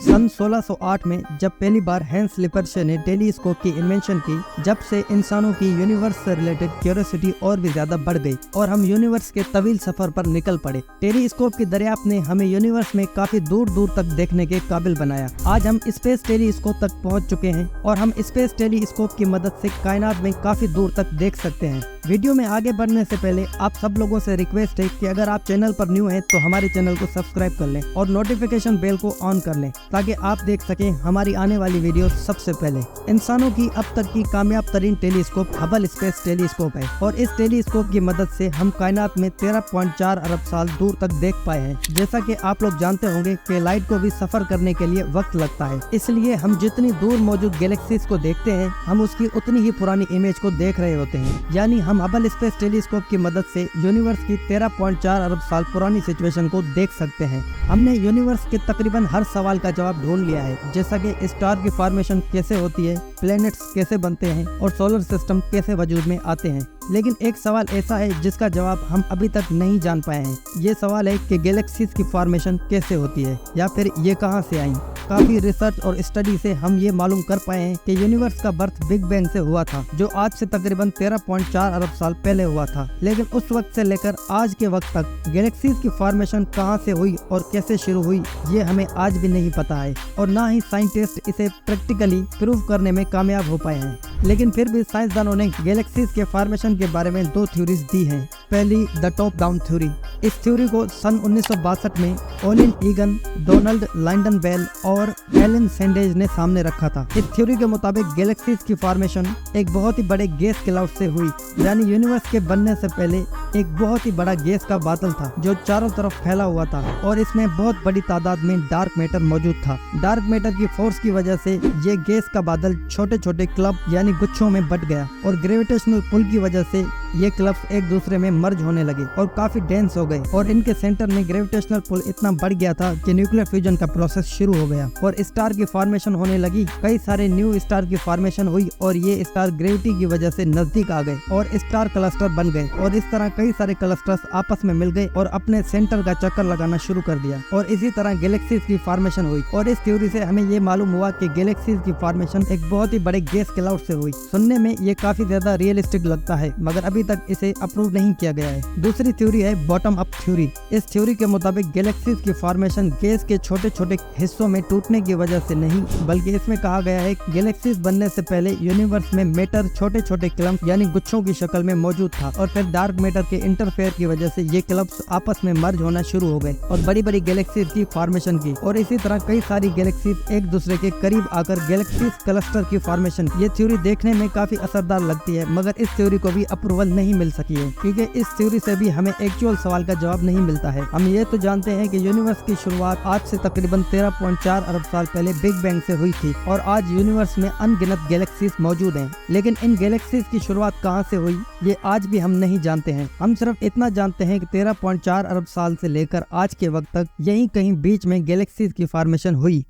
सन 1608 में जब पहली बार हैंस लिपर्शे ने टेलीस्कोप की इन्वेंशन की, जब से इंसानों की यूनिवर्स से रिलेटेड क्यूरियोसिटी और भी ज्यादा बढ़ गई और हम यूनिवर्स के तवील सफर पर निकल पड़े। टेलीस्कोप की दरियाफ्त ने हमें यूनिवर्स में काफी दूर दूर तक देखने के काबिल बनाया। आज हम स्पेस टेलीस्कोप तक पहुंच चुके हैं और हम स्पेस टेलीस्कोप की मदद से कायनात में काफी दूर तक देख सकते हैं। वीडियो में आगे बढ़ने से पहले आप सब लोगों से रिक्वेस्ट है कि अगर आप चैनल पर न्यू हैं तो हमारे चैनल को सब्सक्राइब कर लें और नोटिफिकेशन बेल को ऑन कर लें ताकि आप देख सकें हमारी आने वाली वीडियो सबसे पहले। इंसानों की अब तक की कामयाब तरीन टेलीस्कोप हबल स्पेस टेलीस्कोप है और इस टेलीस्कोप की मदद से हम कायनात में 13.4 अरब साल दूर तक देख पाए हैं। जैसा कि आप लोग जानते होंगे कि लाइट को भी सफर करने के लिए वक्त लगता है, इसलिए हम जितनी दूर मौजूद गैलेक्सीज को देखते हैं हम उसकी उतनी ही पुरानी इमेज को देख रहे होते हैं। यानी हम हबल स्पेस टेलीस्कोप की मदद से यूनिवर्स की 13.4 अरब साल पुरानी सिचुएशन को देख सकते हैं। हमने यूनिवर्स के तकरीबन हर सवाल का जवाब ढूंढ लिया है, जैसा कि स्टार की फॉर्मेशन कैसे होती है, प्लैनेट्स कैसे बनते हैं और सोलर सिस्टम कैसे वजूद में आते हैं। लेकिन एक सवाल ऐसा है जिसका जवाब हम अभी तक नहीं जान पाए हैं। ये सवाल है कि गैलेक्सीज की फॉर्मेशन कैसे होती है या फिर ये कहां से आई। काफी रिसर्च और स्टडी से हम ये मालूम कर पाए हैं कि यूनिवर्स का बर्थ बिग बैंग से हुआ था, जो आज से तकरीबन 13.4 अरब साल पहले हुआ था। लेकिन उस वक्त से लेकर आज के वक्त तक गैलेक्सीज की फॉर्मेशन कहां से हुई और कैसे शुरू हुई ये हमें आज भी नहीं पता है और ना ही साइंटिस्ट इसे प्रैक्टिकली प्रूव करने में कामयाब हो पाए हैं। लेकिन फिर भी साइंसदानों ने गैलेक्सीज के फॉर्मेशन के बारे में दो थ्योरीज दी हैं। पहली द टॉप डाउन थ्योरी। इस थ्योरी को सन 1962 में ओलिन ईगन, डोनाल्ड लाइंडन बेल और एलन सैंडेज ने सामने रखा था। इस थ्योरी के मुताबिक गैलेक्सीज की फॉर्मेशन एक बहुत ही बड़े गैस क्लाउड से हुई, यानी यूनिवर्स के बनने से पहले एक बहुत ही बड़ा गैस का बादल था जो चारों तरफ फैला हुआ था और इसमें बहुत बड़ी तादाद में डार्क मैटर मौजूद था। डार्क मैटर की फोर्स की वजह से ये गैस का बादल छोटे छोटे क्लब यानी गुच्छों में बट गया और ग्रेविटेशनल पुल की वजह से ये क्लब्स एक दूसरे में मर्ज होने लगे और काफी डेंस हो गए और इनके सेंटर में ग्रेविटेशनल पुल इतना बढ़ गया था कि न्यूक्लियर फ्यूजन का प्रोसेस शुरू हो गया और स्टार की फॉर्मेशन होने लगी। कई सारे न्यू स्टार की फॉर्मेशन हुई और ये स्टार ग्रेविटी की वजह से नजदीक आ गए और स्टार क्लस्टर बन गए और इस तरह कई सारे क्लस्टर्स आपस में मिल गए और अपने सेंटर का चक्कर लगाना शुरू कर दिया और इसी तरह गैलेक्सीज की फॉर्मेशन हुई। और इस थ्योरी से हमें ये मालूम हुआ कि गैलेक्सीज की फॉर्मेशन एक बहुत ही बड़े गैस क्लाउड से हुई। सुनने में ये काफी ज्यादा रियलिस्टिक लगता है मगर अभी तक इसे अप्रूव नहीं किया गया है। दूसरी थ्योरी है बॉटम अप थ्योरी। इस थ्योरी के मुताबिक गैलेक्सीज की फॉर्मेशन गैस के छोटे छोटे हिस्सों में टूटने की वजह से नहीं, बल्कि इसमें कहा गया है गैलेक्सीज बनने से पहले यूनिवर्स में मैटर छोटे छोटे क्लम्प यानी गुच्छों की शक्ल में मौजूद था और फिर डार्क मैटर के इंटरफेयर की वजह से ये क्लब्स आपस में मर्ज होना शुरू हो गए और बड़ी बड़ी गैलेक्सीज की फॉर्मेशन की और इसी तरह कई सारी गैलेक्सीज एक दूसरे के करीब आकर गैलेक्सीज क्लस्टर की फॉर्मेशन। ये थ्योरी देखने में काफी असरदार लगती है मगर इस थ्योरी को भी अप्रूवल नहीं मिल सकी है क्योंकि इस थ्योरी से भी हमें एक्चुअल सवाल का जवाब नहीं मिलता है। हम ये तो जानते हैं कि यूनिवर्स की शुरुआत आज से तकरीबन 13.4 अरब साल पहले बिग बैंग से हुई थी और आज यूनिवर्स में अनगिनत गैलेक्सीज मौजूद हैं। लेकिन इन गैलेक्सीज की शुरुआत कहां से हुई ये आज भी हम नहीं जानते हैं। हम सिर्फ इतना जानते हैं कि 13.4 अरब साल से लेकर आज के वक्त तक यहीं कहीं बीच में गैलेक्सीज की फॉर्मेशन हुई।